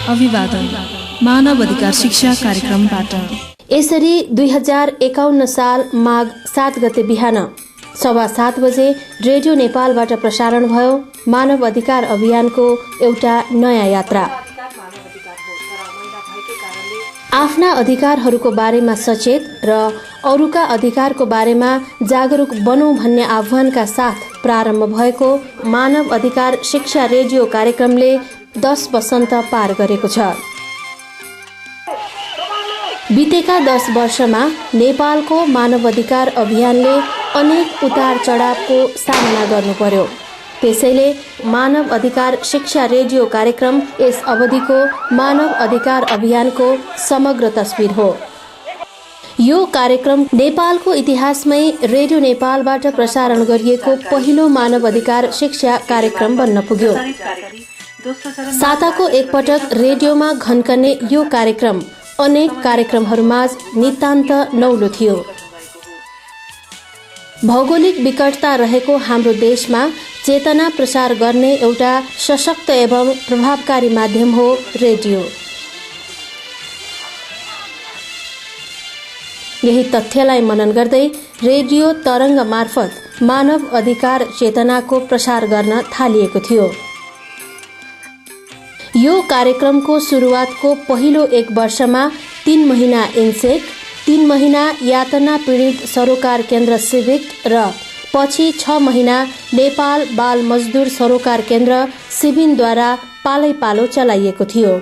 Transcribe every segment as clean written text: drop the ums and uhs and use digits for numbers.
अभिवादन मानव अधिकार शिक्षा कार्यक्रमबाट। यसरी 2051 साल माघ 7 गते बिहान 7:15 बजे रेडियो नेपालबाट प्रसारण भयो मानव अधिकार अभियानको एउटा नयाँ यात्रा। आफ्ना अधिकारहरूको बारेमा सचेत र अरूका अधिकारको बारेमा जागरुक बनौं भन्ने आह्वानका साथ प्रारम्भ भएको मानव अधिकार शिक्षा रेडियो कार्यक्रमले 10 वसन्त पार गरेको छ। बितेका 10 वर्षमा नेपालको मानव अधिकार अभियानले अनेक उतार चढावको सामना गर्नु पर्यो। त्यसैले मानव अधिकार शिक्षा रेडियो कार्यक्रम यस अवधिको मानव अधिकार अभियानको समग्र तस्बिर हो। यो कार्यक्रम नेपालको इतिहासमै रेडियो नेपालबाट प्रसारण गरिएको पहिलो मानव अधिकार शिक्षा कार्यक्रम बन्न पुग्यो। साताको एकपटक रेडियोमा घन्कने यो कार्यक्रम अनेक कार्यक्रमहरूमाझ नितान्त नौलो थियो। भौगोलिक विकटता रहेको हाम्रो देशमा चेतना प्रसार गर्ने एउटा सशक्त एवं प्रभावकारी माध्यम हो रेडियो। यही तथ्यलाई मनन गर्दै रेडियो तरङ्ग मार्फत मानव अधिकार चेतनाको प्रसार गर्न थालिएको थियो। यो कार्यक्रमको सुरुवातको पहिलो 1 वर्षमा 3 महिना इन्सेक, 3 महिना यातना पीडित सरोकार केन्द्र सिभिक र पछि 6 महिना नेपाल बाल मजदुर सरोकार केन्द्र सिभिनद्वारा पालै पालो चलाइएको थियो।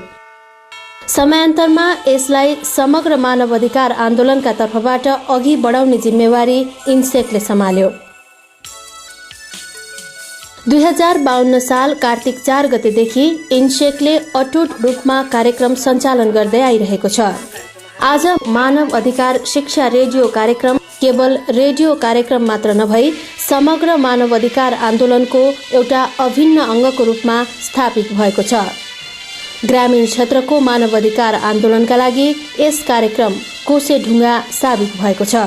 समयान्तरमा यसलाई समग्र मानव अधिकार आन्दोलनका तर्फबाट अघि बढाउने जिम्मेवारी इन्सेकले सम्हाल्यो। 2052 साल कार्तिक 4 गतेदेखि इन्सेकले अटुट रूपमा कार्यक्रम सञ्चालन गर्दै आइरहेको छ। आज मानव अधिकार शिक्षा रेडियो कार्यक्रम केवल रेडियो कार्यक्रम मात्र नभई समग्र मानव अधिकार आन्दोलनको एउटा अभिन्न अङ्गको रूपमा स्थापित भएको छ। ग्रामीण क्षेत्रको मानव अधिकार आन्दोलनका लागि यस कार्यक्रम कोसेढुङ्गा साबित भएको छ।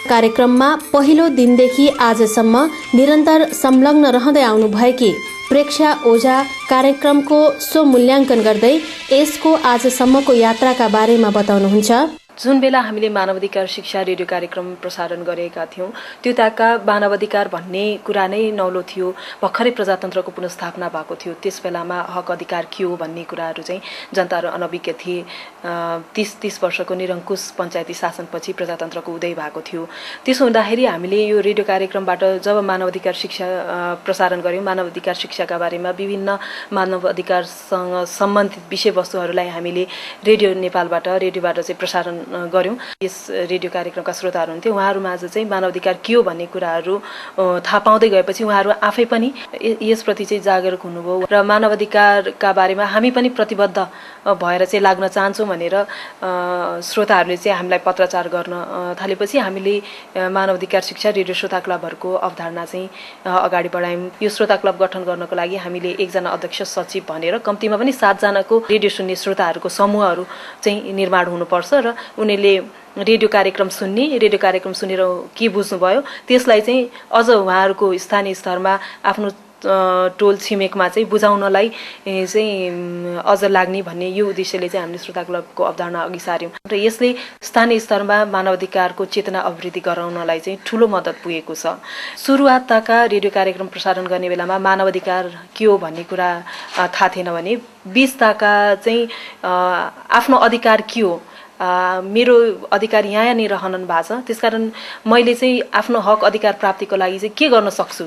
कार्यक्रममा पहिलो दिनदेखि आजसम्म निरन्तर संलग्न रहँदै आउनुभएकी प्रेक्षा ओझा कार्यक्रमको स्वमूल्याङ्कन गर्दै यसको आजसम्मको यात्राका बारेमा बताउनुहुन्छ। जुन बेला हामीले मानवाधिकार शिक्षा रेडियो कार्यक्रम प्रसारण गरेका थियौँ त्यो ताका मानवाधिकार भन्ने कुरा नै नौलो थियो। भर्खरै प्रजातन्त्रको पुनर्स्थापना भएको थियो। त्यस बेलामा हक अधिकार के हो भन्ने कुराहरू चाहिँ जनताहरू अनभिज्ञ थिए। 30 वर्षको निरङ्कुश पञ्चायती शासनपछि प्रजातन्त्रको उदय भएको थियो। त्यसो हुँदाखेरि हामीले यो रेडियो कार्यक्रमबाट जब मानवाधिकार शिक्षा प्रसारण गऱ्यौँ, मानवाधिकार शिक्षाका बारेमा विभिन्न मानवाधिकारसँग सम्बन्धित विषयवस्तुहरूलाई हामीले रेडियो नेपालबाट रेडियोबाट चाहिँ प्रसारण गर्यौं। यस रेडियो कार्यक्रमका श्रोताहरू हुन्थे, उहाँहरूमाझ चाहिँ मानवाधिकार के हो भन्ने कुराहरू थाहा पाउँदै गएपछि उहाँहरू आफै पनि यसप्रति चाहिँ जागरुक हुनुभयो र मानवाधिकारका बारेमा हामी पनि प्रतिबद्ध भएर चाहिँ लाग्न चाहन्छौँ भनेर श्रोताहरूले चाहिँ हामीलाई पत्राचार गर्न थालेपछि हामीले मानवाधिकार शिक्षा रेडियो श्रोता क्लबहरूको अवधारणा चाहिँ अगाडि बढायौँ। यो श्रोता क्लब गठन गर्नको लागि हामीले 1 जना अध्यक्ष सचिव भनेर कम्तीमा पनि 7 जनाको रेडियो सुन्ने श्रोताहरूको समूहहरू चाहिँ निर्माण हुनुपर्छ र उनीहरूले रेडियो कार्यक्रम सुन्ने, रेडियो कार्यक्रम सुनेर के बुझ्नुभयो त्यसलाई चाहिँ अझ उहाँहरूको स्थानीय स्तरमा आफ्नो टोल छिमेकमा चाहिँ बुझाउनलाई चाहिँ अझ लाग्ने भन्ने यो उद्देश्यले चाहिँ हामीले श्रोता क्लबको अवधारणा अघि सार्यौँ र यसले स्थानीय स्तरमा मानवाधिकारको चेतना अभिवृद्धि गराउनलाई चाहिँ ठूलो मद्दत पुगेको छ। सुरुवातका रेडियो कार्यक्रम प्रसारण गर्ने बेलामा मानवाधिकार के हो भन्ने कुरा थाहा थिएन भने 20 ताका चाहिँ आफ्नो अधिकार के हो, मेरो अधिकार यहाँ नै रहन भएको छ, त्यसकारण मैले चाहिँ आफ्नो हक अधिकार प्राप्तिको लागि चाहिँ के गर्न सक्छु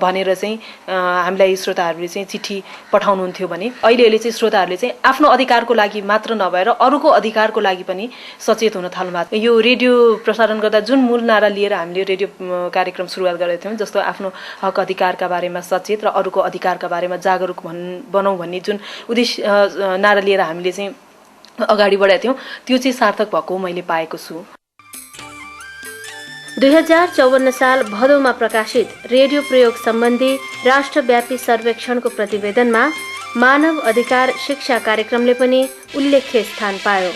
भनेर चाहिँ हामीलाई श्रोताहरूले चाहिँ चिठी पठाउनुहुन्थ्यो भने अहिले चाहिँ श्रोताहरूले चाहिँ आफ्नो अधिकारको लागि मात्र नभएर अरूको अधिकारको लागि पनि सचेत हुन थाल्नु भएको छ। यो रेडियो प्रसारण गर्दा जुन मूल नारा लिएर हामीले रेडियो कार्यक्रम सुरुवात गरेका थियौँ, जस्तो आफ्नो हक अधिकारका बारेमा सचेत र अरूको अधिकारका बारेमा जागरुक बनाऊ भन्ने जुन उद्देश्य नारा लिएर हामीले चाहिँ अगाडि बढाएको थियौँ, त्यो चाहिँ सार्थक भएको मैले पाएको छु। 2054 साल भदौमा प्रकाशित रेडियो प्रयोग सम्बन्धी राष्ट्रव्यापी सर्वेक्षणको प्रतिवेदनमा मानव अधिकार शिक्षा कार्यक्रमले पनि उल्लेख्य स्थान पायो।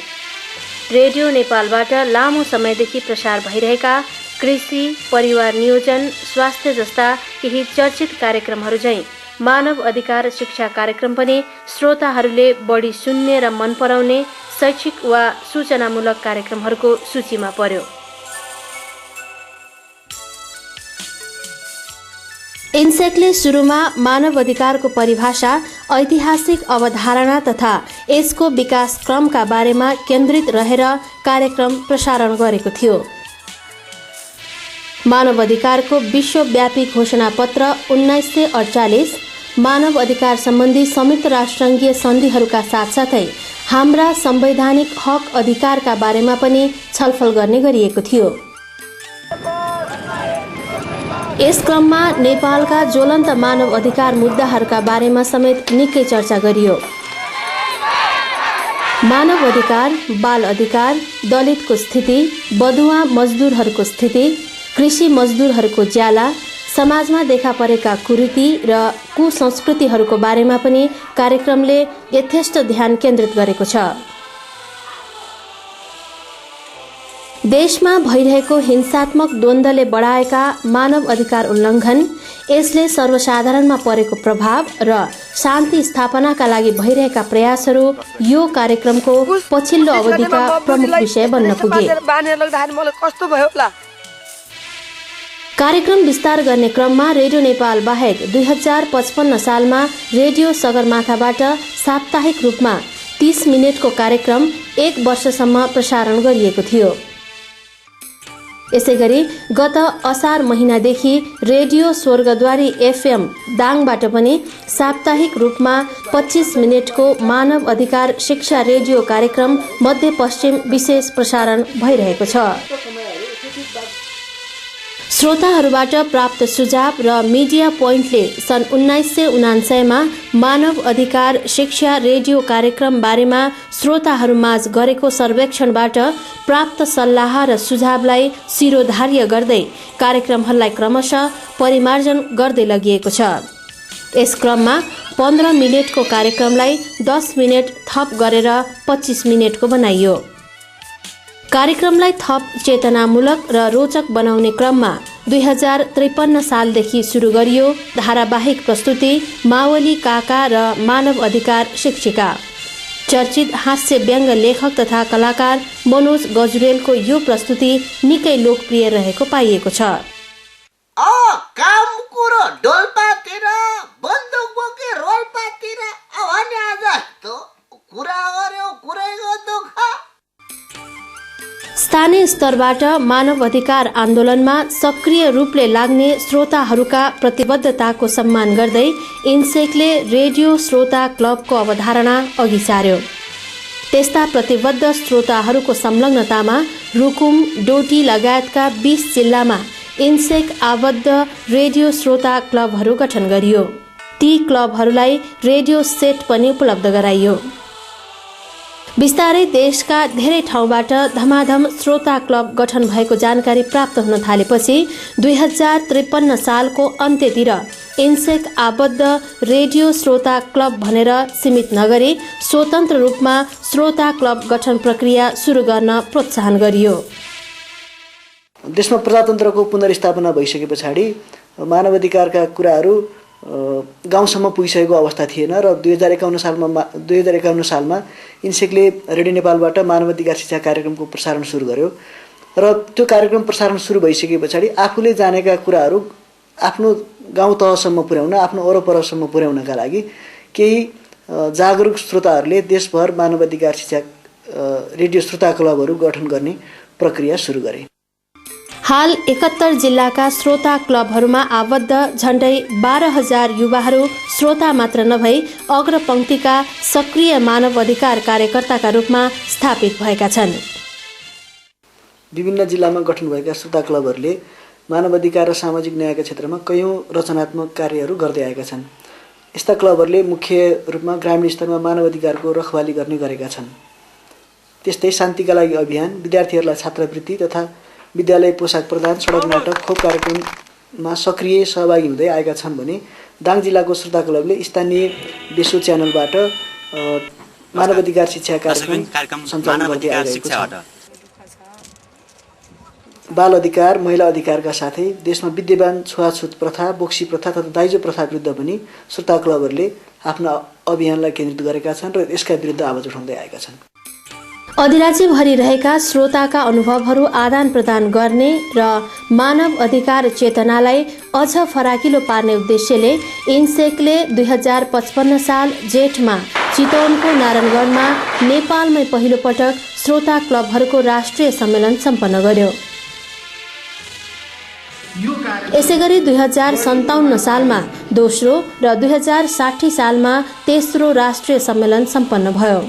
रेडियो नेपालबाट लामो समयदेखि प्रसार भइरहेका कृषि, परिवार नियोजन, स्वास्थ्य जस्ता केही चर्चित कार्यक्रमहरू झैं मानव अधिकार शिक्षा कार्यक्रम पनि श्रोताहरूले बढी सुन्ने र मन पराउने शैक्षिक वा सूचनामूलक कार्यक्रमहरूको सूचीमा पर्यो। इन्सेकले सुरुमा मानव अधिकारको परिभाषा, ऐतिहासिक अवधारणा तथा यसको विकास क्रमका बारेमा केन्द्रित रहेर कार्यक्रम प्रसारण गरेको थियो। मानव अधिकारको विश्वव्यापी घोषणापत्र 1948 मानव अधिकार सम्बन्धी संयुक्त राष्ट्रसङ्घीय सन्धिहरूका साथसाथै हाम्रा संवैधानिक हक अधिकारका बारेमा पनि छलफल गर्ने गरिएको थियो। यस क्रममा नेपालका ज्वलन्त मानव अधिकार मुद्दाहरूका बारेमा समेत निकै चर्चा गरियो। मानव अधिकार, बाल अधिकार, दलितको स्थिति, बधुवा मजदुरहरूको स्थिति, कृषि मजदुरहरूको ज्याला, समाजमा देखा परेका कुरीति र कुसंस्कृतिहरूको बारेमा पनि कार्यक्रमले यथेष्ट ध्यान केन्द्रित गरेको छ। देशमा भइरहेको हिंसात्मक द्वन्द्वले बढाएका मानव अधिकार उल्लङ्घन, यसले सर्वसाधारणमा परेको प्रभाव र शान्ति स्थापनाका लागि भइरहेका प्रयासहरू यो कार्यक्रमको पछिल्लो अवधिका प्रमुख विषय बन्न पुगे। कार्यक्रम विस्तार गर्ने क्रममा रेडियो नेपाल बाहेक 2055 सालमा रेडियो सगरमाथाबाट साप्ताहिक रूपमा 30 मिनेटको कार्यक्रम 1 वर्षसम्म प्रसारण गरिएको थियो। यसैगरी गत असार महिनादेखि रेडियो स्वर्गद्वारी एफएम दाङबाट पनि साप्ताहिक रूपमा 25 मिनेटको मानव अधिकार शिक्षा रेडियो कार्यक्रम मध्यपश्चिम विशेष प्रसारण भइरहेको छ। श्रोताहरूबाट प्राप्त सुझाव र मिडिया पोइन्टले सन् 1999 मा मानव अधिकार शिक्षा रेडियो कार्यक्रम बारेमा श्रोताहरूमाझ गरेको सर्वेक्षणबाट प्राप्त सल्लाह र सुझावलाई शिरोधार्य गर्दै कार्यक्रमहरूलाई क्रमशः परिमार्जन गर्दै लगिएको छ। यस क्रममा 15 मिनेटको कार्यक्रमलाई 10 मिनेट थप गरेर 25 मिनेटको बनाइयो। कार्यक्रमलाई थप चेतनामूलक र रोचक बनाउने क्रममा 2053 सालदेखि सुरु गरियो धारावाहिक प्रस्तुति मावली काका र मानव अधिकार शिक्षिका। चर्चित हास्य व्यङ्ग लेखक तथा कलाकार मनोज गजुरेलको यो प्रस्तुति निकै लोकप्रिय रहेको पाइएको छ। काम कुरो डोल्पातिर बन्दुक बोके रोल्पातिर भने जस्तो कुरा गर्यो कुरैको दुःख। स्थानीय स्तरबाट मानव अधिकार आन्दोलनमा सक्रिय रूपले लाग्ने श्रोताहरूका प्रतिबद्धताको सम्मान गर्दै इन्सेकले रेडियो श्रोता क्लबको अवधारणा अघि सार्यो। त्यस्ता प्रतिबद्ध श्रोताहरूको संलग्नतामा रुकुम, डोटी लगायतका 20 जिल्लामा इन्सेक आबद्ध रेडियो श्रोता क्लबहरू गठन गरियो। ती क्लबहरूलाई रेडियो सेट पनि उपलब्ध गराइयो। बिस्तारै देशका धेरै ठाउँबाट धमाधम श्रोता क्लब गठन भएको जानकारी प्राप्त हुन थालेपछि 2053 सालको अन्त्यतिर इन्सेक आबद्ध रेडियो श्रोता क्लब भनेर सीमित नगरी स्वतन्त्र रूपमा श्रोता क्लब गठन प्रक्रिया सुरु गर्न प्रोत्साहन गरियो। देशमा प्रजातन्त्रको पुनर्स्थापना भइसके पछाडि मानवाधिकारका कुराहरू गाउँसम्म पुगिसकेको अवस्था थिएन र 2051 सालमा इन्सेकले रेडियो नेपालबाट मानवाधिकार शिक्षा कार्यक्रमको प्रसारण सुरु गर्यो र त्यो कार्यक्रम प्रसारण सुरु भइसके पछाडि आफूले जानेका कुराहरू आफ्नो गाउँ तहसम्म पुर्याउन, आफ्नो वरपरसम्म पुर्याउनका लागि केही जागरुक श्रोताहरूले देशभर मानवाधिकार शिक्षा रेडियो श्रोता क्लबहरू गठन गर्ने प्रक्रिया सुरु गरे। हाल 71 जिल्लाका श्रोता क्लबहरूमा आबद्ध झण्डै 12,000 युवाहरू श्रोता मात्र नभई अग्रपंक्तिका सक्रिय मानव अधिकार कार्यकर्ताका रूपमा स्थापित भएका छन्। विभिन्न जिल्लामा गठन भएका श्रोता क्लबहरूले मानव अधिकार र सामाजिक न्यायका क्षेत्रमा कयौं रचनात्मक कार्यहरू गर्दै आएका छन्। यस्ता क्लबहरूले मुख्य रूपमा ग्रामीण स्तरमा मानव अधिकारको रखवाली गर्ने गरेका छन्। त्यस्तै शान्तिका लागि अभियान, विद्यार्थीहरूलाई छात्रवृत्ति तथा विद्यालय पोसाक प्रदान, सडक नाटक, खोप कार्यक्रममा सक्रिय सहभागी हुँदै आएका छन् भने दाङ जिल्लाको श्रोता क्लबले स्थानीय बेसो च्यानलबाट मानवाधिकार शिक्षा कार्यक्रम सञ्चालन गर्दै आइरहेको छ। बाल अधिकार महिला अधिकारका साथै देशमा विद्यमान छुवाछुत प्रथा बोक्सी प्रथा तथा दाइजो प्रथा विरुद्ध पनि श्रोता क्लबहरूले आफ्ना अभियानलाई केन्द्रित गरेका छन् र यसका विरुद्ध आवाज उठाउँदै आएका छन्। अधिराज्यभरि रहेका श्रोताका अनुभवहरू आदान प्रदान गर्ने र मानव अधिकार चेतनालाई अझ फराकिलो पार्ने उद्देश्यले इन्सेकले 2055 साल जेठमा चितवनको नारायणगढमा नेपालमै पहिलो पटक श्रोता क्लबहरूको राष्ट्रिय सम्मेलन सम्पन्न गर्यो। यसैगरी 2057 सालमा दोस्रो र 2060 सालमा तेस्रो राष्ट्रिय सम्मेलन सम्पन्न भयो।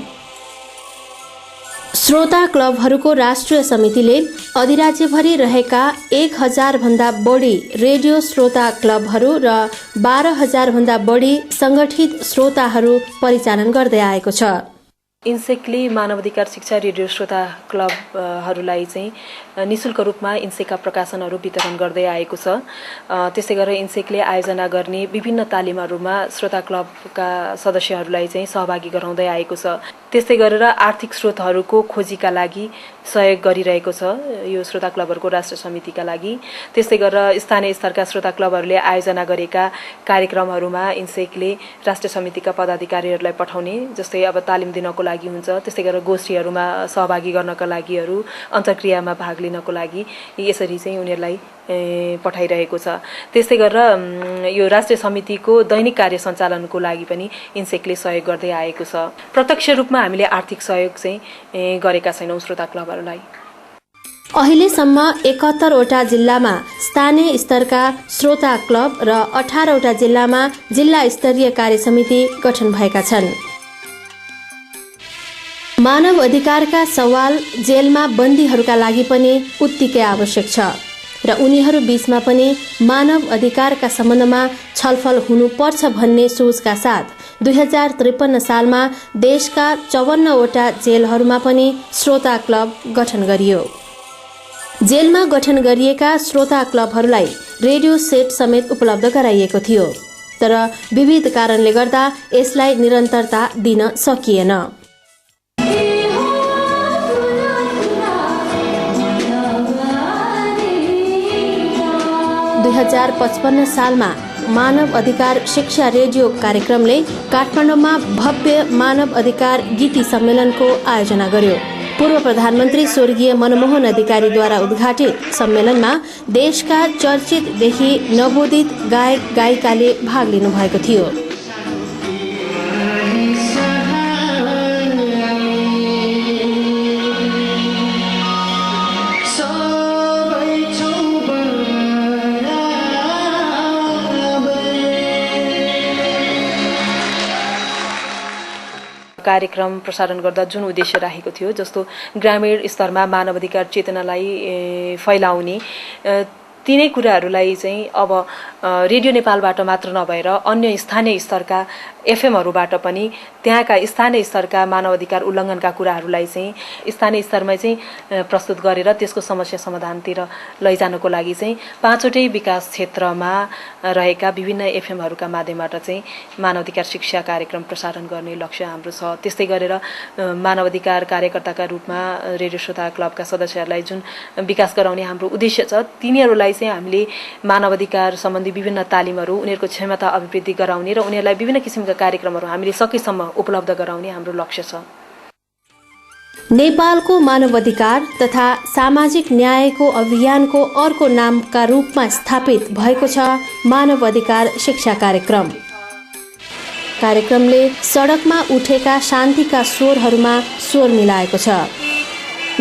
श्रोता क्लबहरूको राष्ट्रिय समितिले अधिराज्यभरि रहेका 1000 भन्दा बढी रेडियो श्रोता क्लबहरू र 12,000 भन्दा बढी संगठित श्रोताहरू परिचालन गर्दै आएको छ। इन्सेकले मानव अधिकार शिक्षा रेडियो श्रोता क्लबहरूलाई चाहिँ निशुल्क रूपमा इन्सेकका प्रकाशनहरू वितरण गर्दै आएको छ। त्यसै गरेर इन्सेकले आयोजना गर्ने विभिन्न तालिमहरूमा श्रोता क्लबका सदस्यहरूलाई चाहिँ सहभागी गराउँदै आएको छ। त्यस्तै गरेर आर्थिक स्रोतहरूको खोजीका लागि सहयोग गरिरहेको छ यो श्रोता क्लबहरूको राष्ट्र समितिका लागि। त्यस्तै गरेर स्थानीय स्तरका श्रोता क्लबहरूले आयोजना गरेका कार्यक्रमहरूमा इन्सेकले राष्ट्र समितिका पदाधिकारीहरूलाई पठाउने, जस्तै अब तालिम दिनको लागि हुन्छ, त्यस्तै गरेर गोष्ठीहरूमा सहभागी गर्नका लागिहरू, अन्तर्क्रियामा भाग लिनको लागि यसरी चाहिँ उनीहरूलाई पठाइरहेको छ। त्यस्तै गरेर यो राष्ट्रिय समितिको दैनिक कार्य सञ्चालनको लागि पनि इन्सेकले सहयोग गर्दै आएको छ। प्रत्यक्ष रूपमा हामीले आर्थिक सहयोग चाहिँ गरेका छैनौँ श्रोता क्लबहरूलाई। अहिलेसम्म 71 वटा जिल्लामा स्थानीय स्तरका श्रोता क्लब र 18 वटा जिल्लामा जिल्ला स्तरीय कार्य समिति गठन भएका छन्। मानव अधिकारका सवाल जेलमा बन्दीहरूका लागि पनि उत्तिकै आवश्यक छ र उनीहरू बीचमा पनि मानव अधिकारका सम्बन्धमा छलफल हुनुपर्छ भन्ने सोचका साथ 2053 सालमा देशका 54 वटा जेलहरूमा पनि श्रोता क्लब गठन गरियो। जेलमा गठन गरिएका श्रोता क्लबहरूलाई रेडियो सेट समेत उपलब्ध गराइएको थियो, तर विविध कारणले गर्दा यसलाई निरन्तरता दिन सकिएन। 2055 सालमा मानव अधिकार शिक्षा रेडियो कार्यक्रमले काठमाडौँमा भव्य मानव अधिकार गीति सम्मेलनको आयोजना गर्यो। पूर्व प्रधानमन्त्री स्वर्गीय मनमोहन अधिकारीद्वारा उद्घाटित सम्मेलनमा देशका चर्चितदेखि नवोदित गायक गायिकाले भाग लिनुभएको थियो। कार्यक्रम प्रसारण गर्दा जुन उद्देश्य राखेको थियो, जस्तो ग्रामीण स्तरमा मानव अधिकार चेतनालाई फैलाउने, तिनै कुराहरूलाई चाहिँ अब रेडियो नेपालबाट मात्र नभएर अन्य स्थानीय स्तरका एफएमहरूबाट पनि त्यहाँका स्थानीय स्तरका मानव अधिकार उल्लङ्घनका कुराहरूलाई चाहिँ स्थानीय स्तरमा चाहिँ प्रस्तुत गरेर त्यसको समस्या समाधानतिर लैजानको लागि चाहिँ 5वटै विकास क्षेत्रमा रहेका विभिन्न एफएमहरूका माध्यमबाट चाहिँ मानव अधिकार शिक्षा कार्यक्रम प्रसारण गर्ने लक्ष्य हाम्रो छ। त्यस्तै गरेर मानव अधिकार कार्यकर्ताका रूपमा रेडियो श्रोता क्लबका सदस्यहरूलाई जुन विकास गराउने हाम्रो उद्देश्य छ, तिनीहरूलाई चाहिँ हामीले मानव अधिकार सम्बन्धी विभिन्न तालिमहरू, उनीहरूको क्षमता अभिवृद्धि गराउने र उनीहरूलाई विभिन्न किसिमका कार्यक्रमहरू हामीले सकेसम्म उपलब्ध गराउने हाम्रो लक्ष्य छ। नेपालको मानव अधिकार तथा सामाजिक न्यायको अभियानको अर्को नामका रूपमा स्थापित भएको छ मानव अधिकार शिक्षा कार्यक्रम। कार्यक्रमले सडकमा उठेका शान्तिका स्वरहरूमा स्वर मिलाएको छ।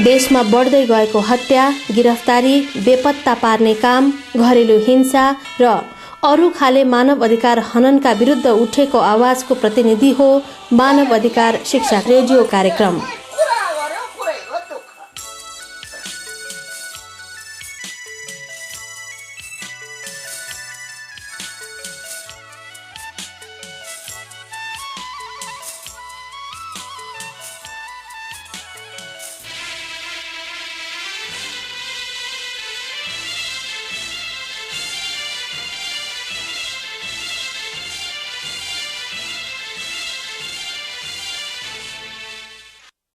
देशमा बढ्दै गएको हत्या, गिरफ्तारी, बेपत्ता पार्ने काम, घरेलु हिंसा र अरू खाले मानव अधिकार हननका विरुद्ध उठेको आवाजको प्रतिनिधि हो मानव अधिकार शिक्षा रेडियो कार्यक्रम।